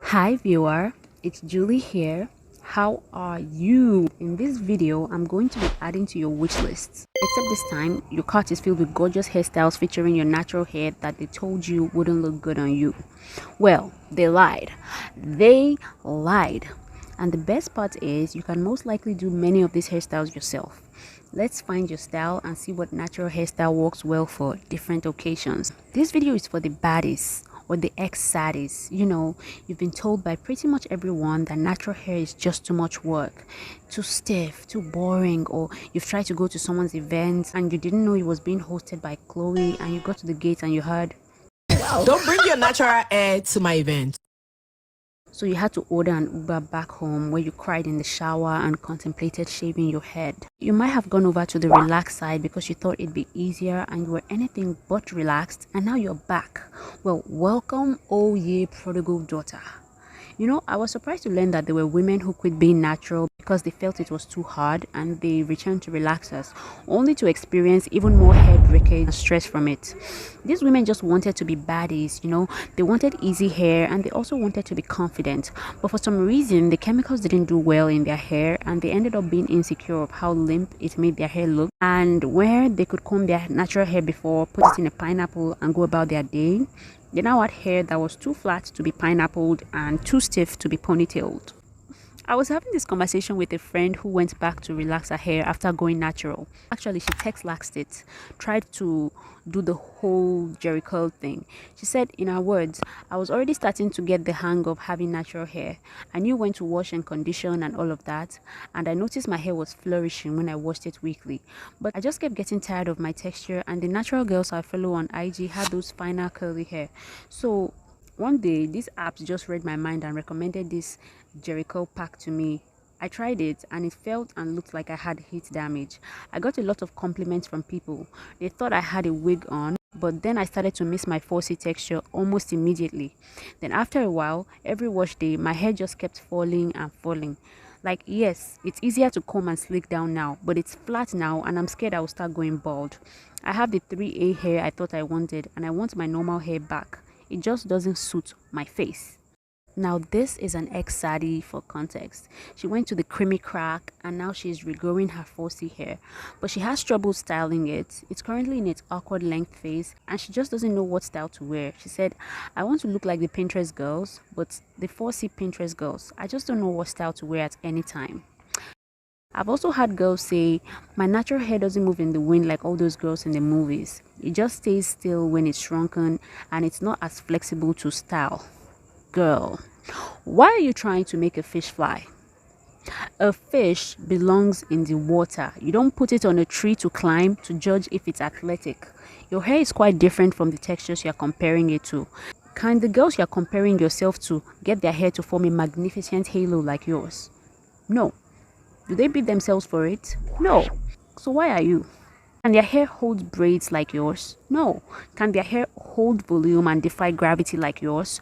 Hi viewer, it's Julie here. How are you? In this video, I'm going to be adding to your wish list. Except this time, your cart is filled with gorgeous hairstyles featuring your natural hair that they told you wouldn't look good on you. Well, they lied. They lied. And the best part is, you can most likely do many of these hairstyles yourself. Let's find your style and see what natural hairstyle works well for different occasions. This video is for the baddies or the ex-saddies. You know, you've been told by pretty much everyone that natural hair is just too much work, too stiff, too boring, or you've tried to go to someone's event and you didn't know it was being hosted by Chloe, and you got to the gate and you heard, "Don't bring your natural hair to my event." So you had to order an Uber back home, where you cried in the shower and contemplated shaving your head. You might have gone over to the relaxed side because you thought it'd be easier and you were anything but relaxed, and now you're back. Well, welcome, oh ye prodigal daughter. You know, I was surprised to learn that there were women who quit being natural because they felt it was too hard, and they returned to relaxers, only to experience even more hair breakage and stress from it. These women just wanted to be baddies, you know. They wanted easy hair and they also wanted to be confident. But for some reason, the chemicals didn't do well in their hair, and they ended up being insecure of how limp it made their hair look. And where they could comb their natural hair before, put it in a pineapple and go about their day, they now had hair that was too flat to be pineappled and too stiff to be ponytailed. I was having this conversation with a friend who went back to relax her hair after going natural. Actually, she text-laxed it, tried to do the whole Jerry curl thing. She said, in her words, "I was already starting to get the hang of having natural hair. I knew when to wash and condition and all of that, and I noticed my hair was flourishing when I washed it weekly. But I just kept getting tired of my texture, and the natural girls I follow on IG had those finer curly hair. So one day, these apps just read my mind and recommended this Jericho pack to me. I tried it and it felt and looked like I had heat damage. I got a lot of compliments from people. They thought I had a wig on, but then I started to miss my 4C texture almost immediately. Then after a while, every wash day, my hair just kept falling and falling. Like, yes, it's easier to comb and slick down now, but it's flat now and I'm scared I will start going bald. I have the 3A hair I thought I wanted, and I want my normal hair back. It just doesn't suit my face." Now, this is an ex-saddie for context. She went to the creamy crack and now she's regrowing her 4C hair, but she has trouble styling it. It's currently in its awkward length phase and she just doesn't know what style to wear. She said, "I want to look like the Pinterest girls, but the 4C Pinterest girls, I just don't know what style to wear at any time." I've also had girls say, "My natural hair doesn't move in the wind like all those girls in the movies. It just stays still when it's shrunken and it's not as flexible to style." Girl, why are you trying to make a fish fly? A fish belongs in the water. You don't put it on a tree to climb to judge if it's athletic. Your hair is quite different from the textures you're comparing it to. Can the girls you're comparing yourself to get their hair to form a magnificent halo like yours? No. Do they beat themselves for it? No. So why are you? Can their hair hold braids like yours? No. Can their hair hold volume and defy gravity like yours?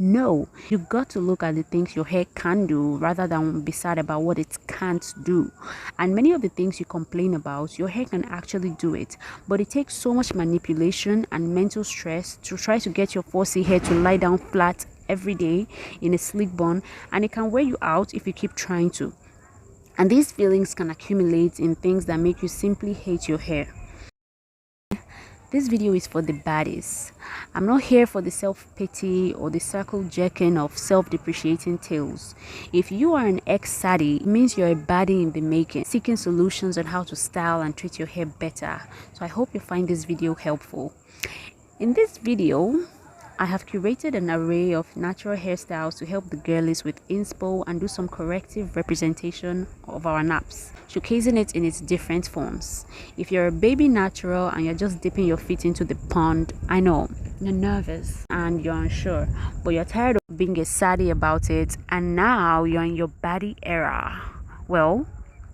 No. You've got to look at the things your hair can do rather than be sad about what it can't do. And many of the things you complain about, your hair can actually do it. But it takes so much manipulation and mental stress to try to get your 4C hair to lie down flat every day in a sleek bun, and it can wear you out if you keep trying to. And these feelings can accumulate in things that make you simply hate your hair. This video is for the baddies. I'm not here for the self-pity or the circle jerking of self-depreciating tales. If you are an ex-saddie, it means you're a baddie in the making, seeking solutions on how to style and treat your hair better. So I hope you find this video helpful. In this video, I have curated an array of natural hairstyles to help the girlies with inspo and do some corrective representation of our naps, showcasing it in its different forms. If you're a baby natural and you're just dipping your feet into the pond, I know you're nervous and you're unsure, but you're tired of being a saddie about it, and now you're in your baddie era. Well,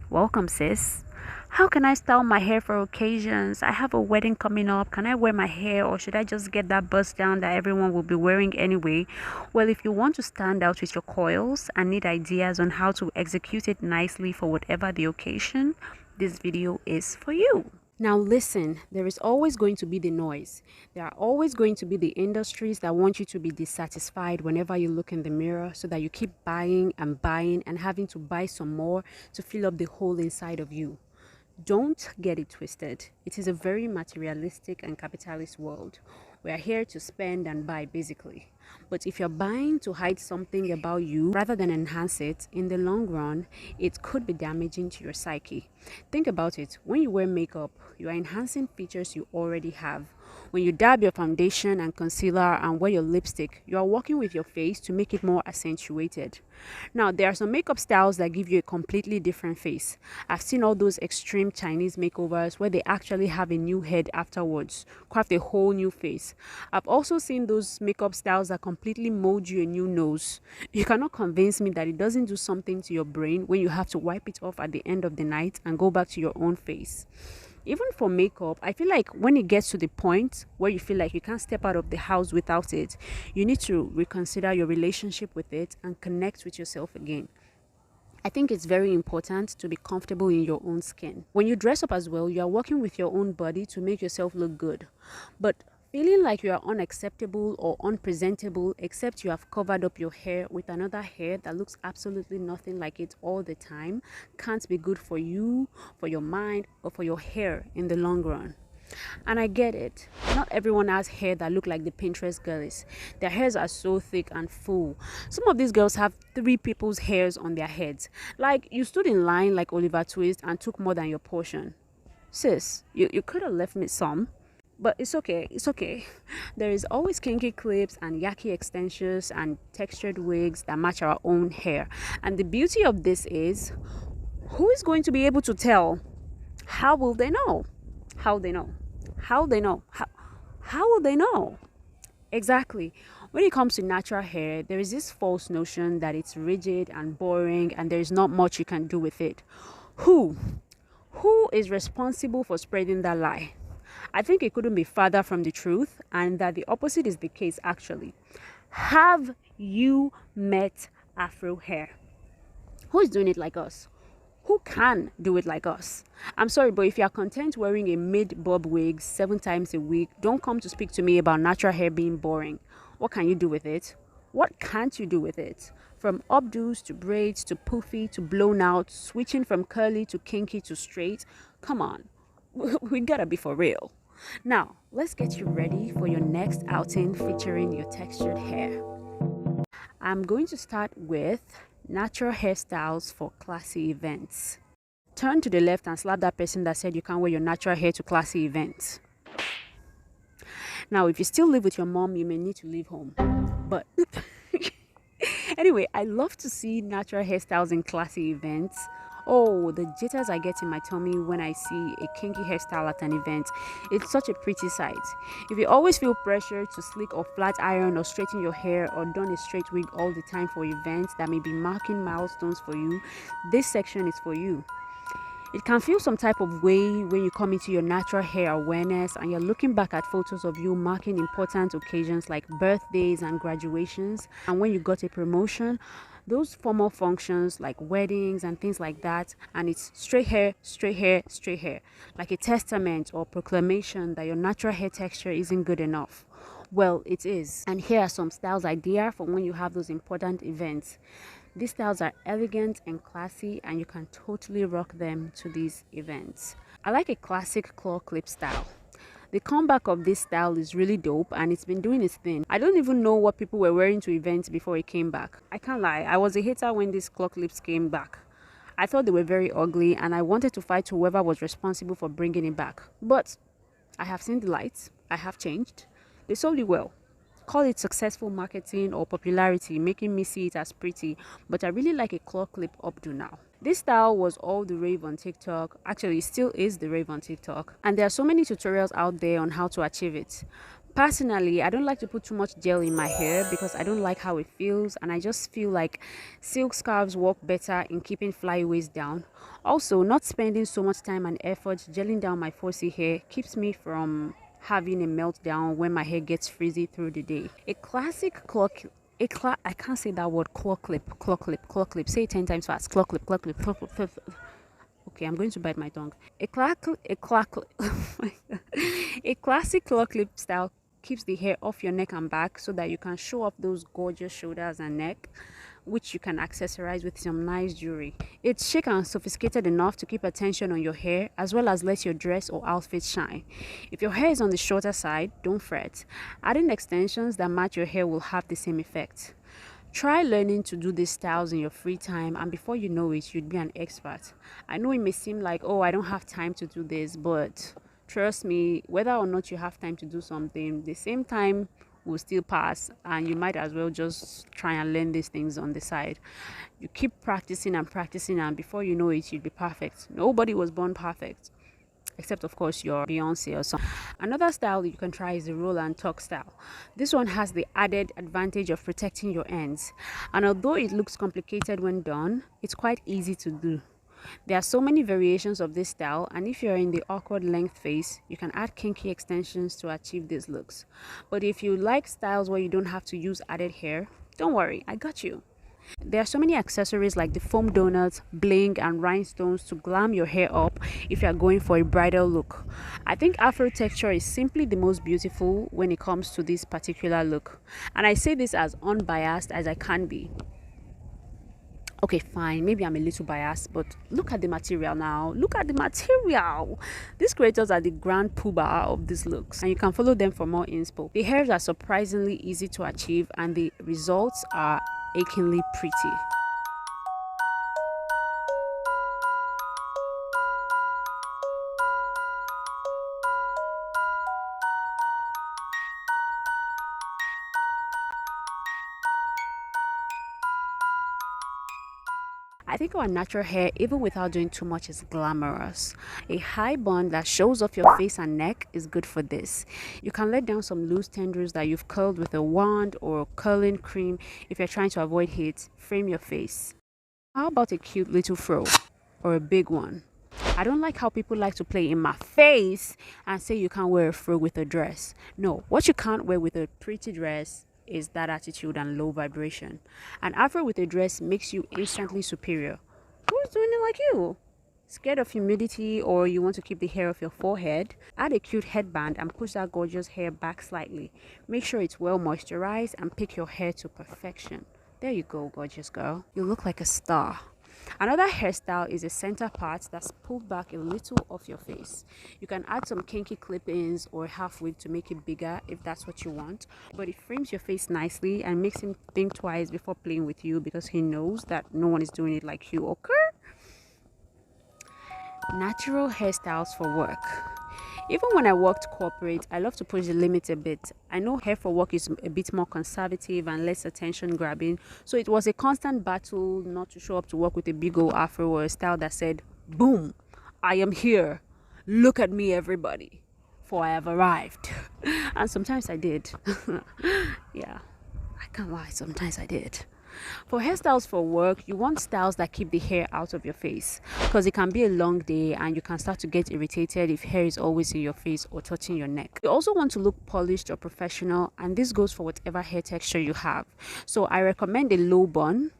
welcome, sis. How can I style my hair for occasions? I have a wedding coming up. Can I wear my hair, or should I just get that bust down that everyone will be wearing anyway? Well, if you want to stand out with your coils and need ideas on how to execute it nicely for whatever the occasion, this video is for you. Now, listen, there is always going to be the noise. There are always going to be the industries that want you to be dissatisfied whenever you look in the mirror, so that you keep buying and having to buy some more to fill up the hole inside of you. Don't get it twisted. It is a very materialistic and capitalist world. We are here to spend and buy, basically. But if you're buying to hide something about you rather than enhance it, in the long run, it could be damaging to your psyche. Think about it. When you wear makeup, you are enhancing features you already have. When you dab your foundation and concealer and wear your lipstick, you are working with your face to make it more accentuated. Now, there are some makeup styles that give you a completely different face. I've seen all those extreme Chinese makeovers where they actually have a new head afterwards, craft a whole new face. I've also seen those makeup styles that completely mold you a new nose. You cannot convince me that it doesn't do something to your brain when you have to wipe it off at the end of the night and go back to your own face. Even for makeup, I feel like when it gets to the point where you feel like you can't step out of the house without it, you need to reconsider your relationship with it and connect with yourself again. I think it's very important to be comfortable in your own skin. When you dress up as well, you are working with your own body to make yourself look good. But feeling like you are unacceptable or unpresentable except you have covered up your hair with another hair that looks absolutely nothing like it all the time can't be good for you, for your mind, or for your hair in the long run. And I get it. Not everyone has hair that look like the Pinterest girlies. Their hairs are so thick and full. Some of these girls have 3 people's hairs on their heads. Like you stood in line like Oliver Twist and took more than your portion. Sis, you could have left me some. But it's okay, it's okay. There is always kinky clips and yucky extensions and textured wigs that match our own hair. And the beauty of this is, who is going to be able to tell? How will they know? How they know? How they know? How will they know? Exactly. When it comes to natural hair, there is this false notion that it's rigid and boring and there is not much you can do with it. Who? Who is responsible for spreading that lie? I think it couldn't be farther from the truth, and that the opposite is the case actually. Have you met Afro hair? Who is doing it like us? Who can do it like us? I'm sorry, but if you are content wearing a mid-bob wig 7 times a week, don't come to speak to me about natural hair being boring. What can you do with it? What can't you do with it? From updos to braids to poofy to blown out, switching from curly to kinky to straight. Come on, we gotta be for real. Now, let's get you ready for your next outing featuring your textured hair. I'm going to start with natural hairstyles for classy events. Turn to the left and slap that person that said you can't wear your natural hair to classy events. Now, if you still live with your mom, you may need to leave home. But anyway, I love to see natural hairstyles in classy events. Oh, the jitters I get in my tummy when I see a kinky hairstyle at an event. It's such a pretty sight. If you always feel pressure to slick or flat iron or straighten your hair or don a straight wig all the time for events that may be marking milestones for you, this section is for you. It can feel some type of way when you come into your natural hair awareness and you're looking back at photos of you marking important occasions like birthdays and graduations, and when you got a promotion, those formal functions like weddings and things like that, and it's straight hair, straight hair, straight hair, like a testament or proclamation that your natural hair texture isn't good enough. Well, it is. And here are some styles idea for when you have those important events. These styles are elegant and classy, and you can totally rock them to these events. I like a classic claw clip style. The comeback of this style is really dope, and it's been doing its thing. I don't even know what people were wearing to events before it came back. I can't lie, I was a hater when these claw clips came back. I thought they were very ugly, and I wanted to fight whoever was responsible for bringing it back. But I have seen the light. I have changed. They sold it well. Call it successful marketing or popularity, making me see it as pretty, but I really like a claw clip updo now. This style was all the rave on TikTok. Actually, it still is the rave on TikTok. And there are so many tutorials out there on how to achieve it. Personally, I don't like to put too much gel in my hair because I don't like how it feels, and I just feel like silk scarves work better in keeping flyaways down. Also, not spending so much time and effort gelling down my 4C hair keeps me from having a meltdown when my hair gets frizzy through the day. A classic I can't say that word, claw clip. Say it 10 times fast. Claw clip. Okay, I'm going to bite my tongue. A classic claw clip style keeps the hair off your neck and back so that you can show off those gorgeous shoulders and neck, which you can accessorize with some nice jewelry. It's chic and sophisticated enough to keep attention on your hair as well as let your dress or outfit shine. If your hair is on the shorter side, don't fret. Adding extensions that match your hair will have the same effect. Try learning to do these styles in your free time, and before you know it, you'd be an expert. I know it may seem like, oh, I don't have time to do this, but trust me, whether or not you have time to do something, the same time will still pass, and you might as well just try and learn these things on the side. You keep practicing and practicing, and before you know it, you'll be perfect. Nobody was born perfect, except of course your Beyonce or something. Another style that you can try is the roll and tuck style. This one has the added advantage of protecting your ends, and although it looks complicated when done, it's quite easy to do. There are so many variations of this style, and if you're in the awkward length phase, you can add kinky extensions to achieve these looks. But if you like styles where you don't have to use added hair, don't worry, I got you. There are so many accessories like the foam donuts, bling, and rhinestones to glam your hair up if you are going for a bridal look. I think Afro texture is simply the most beautiful when it comes to this particular look. And I say this as unbiased as I can be. Okay, fine, maybe I'm a little biased, but look at the material now. Look at the material. These creators are the grand poobah of these looks, and you can follow them for more inspo. The hairs are surprisingly easy to achieve, and the results are achingly pretty. I think our natural hair, even without doing too much, is glamorous. A high bun that shows off your face and neck is good for this. You can let down some loose tendrils that you've curled with a wand or a curling cream if you're trying to avoid heat. Frame your face. How about a cute little fro or a big one? I don't like how people like to play in my face and say you can't wear a fro with a dress. No, what you can't wear with a pretty dress is that attitude and low vibration. An afro with a dress makes you instantly superior. Who's doing it like you? Scared of humidity or you want to keep the hair off your forehead? Add a cute headband and push that gorgeous hair back slightly. Make sure it's well moisturized and pick your hair to perfection. There you go, gorgeous girl. You look like a star. Another hairstyle is a center part that's pulled back a little off your face. You can add some kinky clip-ins or half wig to make it bigger if that's what you want, but it frames your face nicely and makes him think twice before playing with you because he knows that no one is doing it like you, okay? Natural hairstyles for work. Even when I worked corporate, I love to push the limits a bit. I know hair for work is a bit more conservative and less attention grabbing, so it was a constant battle not to show up to work with a big old afro or a style that said, boom, I am here. Look at me, everybody, for I have arrived. And sometimes I did. Yeah, I can't lie, sometimes I did. For hairstyles for work, you want styles that keep the hair out of your face because it can be a long day and you can start to get irritated if hair is always in your face or touching your neck. You also want to look polished or professional, and this goes for whatever hair texture you have. So I recommend a low bun.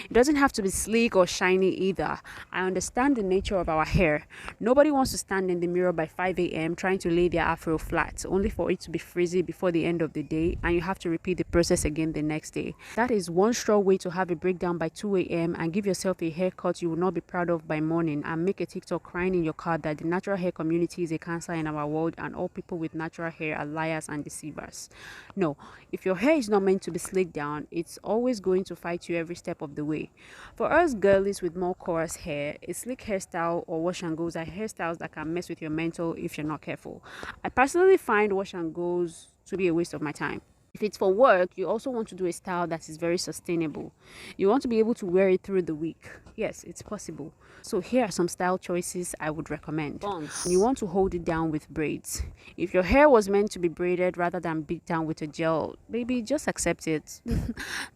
It doesn't have to be sleek or shiny either. I understand the nature of our hair. Nobody wants to stand in the mirror by 5 a.m. trying to lay their afro flat, only for it to be frizzy before the end of the day, and you have to repeat the process again the next day. That is one straw way to have a breakdown by 2 a.m. and give yourself a haircut you will not be proud of by morning, and make a TikTok crying in your car that the natural hair community is a cancer in our world and all people with natural hair are liars and deceivers. No, if your hair is not meant to be slicked down, it's always going to fight you every step of the way. For us girlies with more coarse hair, a slick hairstyle or wash and goes are hairstyles that can mess with your mental if you're not careful. I personally find wash and goes to be a waste of my time. If it's for work, you also want to do a style that is very sustainable. You want to be able to wear it through the week. Yes, it's possible. So here are some style choices I would recommend. Buns. You want to hold it down with braids. If your hair was meant to be braided rather than beat down with a gel, baby, just accept it.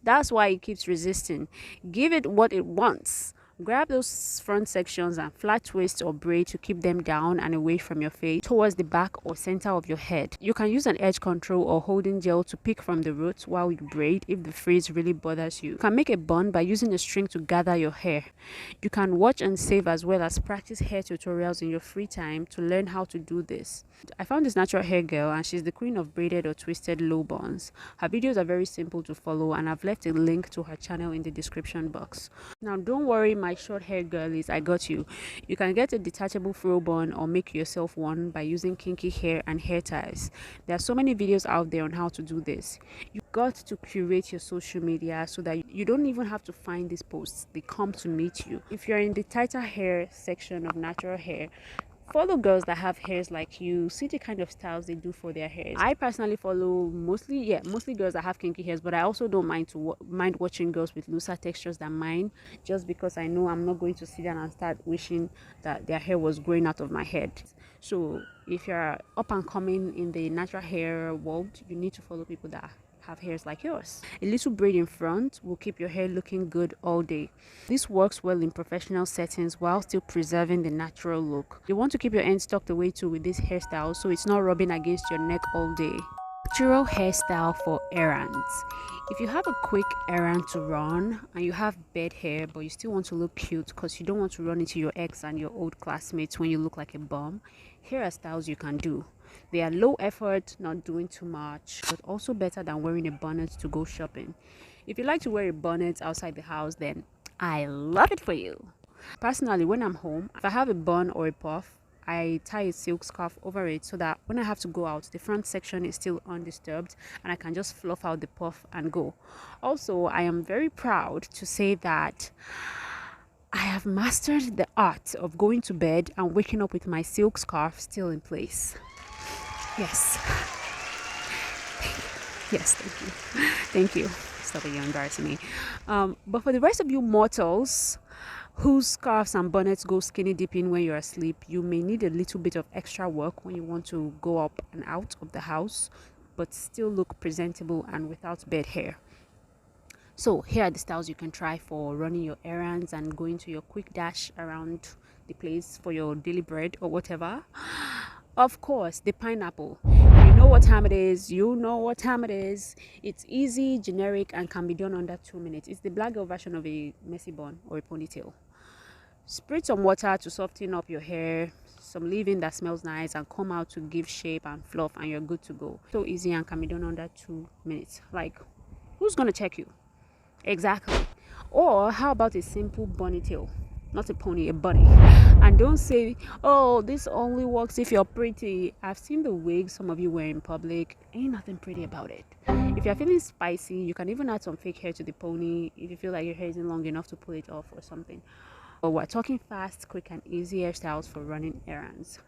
That's why it keeps resisting. Give it what it wants. Grab those front sections and flat twist or braid to keep them down and away from your face towards the back or center of your head. You can use an edge control or holding gel to pick from the roots while you braid if the frizz really bothers you. You can make a bun by using a string to gather your hair. You can watch and save as well as practice hair tutorials in your free time to learn how to do this. I found this natural hair girl and she's the queen of braided or twisted low buns. Her videos are very simple to follow and I've left a link to her channel in the description box. Now don't worry my short hair girlies, I got you. You can get a detachable fro bun or make yourself one by using kinky hair and hair ties. There are so many videos out there on how to do this. You got to curate your social media so that you don't even have to find these posts, they come to meet you. If you're in the tighter hair section of natural hair, follow girls that have hairs like you, see the kind of styles they do for their hairs. I personally follow mostly girls that have kinky hairs, but I also don't mind watching girls with looser textures than mine, just because I know I'm not going to sit down and start wishing that their hair was growing out of my head. So if you're up and coming in the natural hair world, you need to follow people that have hairs like yours. A little braid in front will keep your hair looking good all day. This works well in professional settings while still preserving the natural look. You want to keep your ends tucked away too with this hairstyle so it's not rubbing against your neck all day. Natural hairstyle for errands. If you have a quick errand to run and you have bed hair but you still want to look cute because you don't want to run into your ex and your old classmates when you look like a bum, here are styles you can do. They are low effort, not doing too much, but also better than wearing a bonnet to go shopping. If you like to wear a bonnet outside the house, then I love it for you. Personally, when I'm home, if I have a bun or a puff, I tie a silk scarf over it so that when I have to go out, the front section is still undisturbed and I can just fluff out the puff and go. Also, I am very proud to say that I have mastered the art of going to bed and waking up with my silk scarf still in place. Yes. Yes, thank you. Thank you. Stop it, you're embarrassing me. But for the rest of you mortals whose scarves and bonnets go skinny dipping when you're asleep, you may need a little bit of extra work when you want to go up and out of the house, but still look presentable and without bed hair. So here are the styles you can try for running your errands and going to your quick dash around the place for your daily bread or whatever. Of course, the pineapple. You know what time it is. You know what time it is. It's easy, generic, and can be done under 2 minutes. It's the black girl version of a messy bun or a ponytail. Spritz some water to soften up your hair, some leave-in that smells nice, and come out to give shape and fluff, and you're good to go. So easy and can be done under 2 minutes. Like, who's gonna check you? Exactly. Or how about a simple bunny tail? Not a pony, a bunny. And don't say, oh, this only works if you're pretty. I've seen the wigs some of you wear in public. Ain't nothing pretty about it. If you're feeling spicy, you can even add some fake hair to the pony if you feel like your hair isn't long enough to pull it off or something. But we're talking fast, quick, and easy hairstyles for running errands.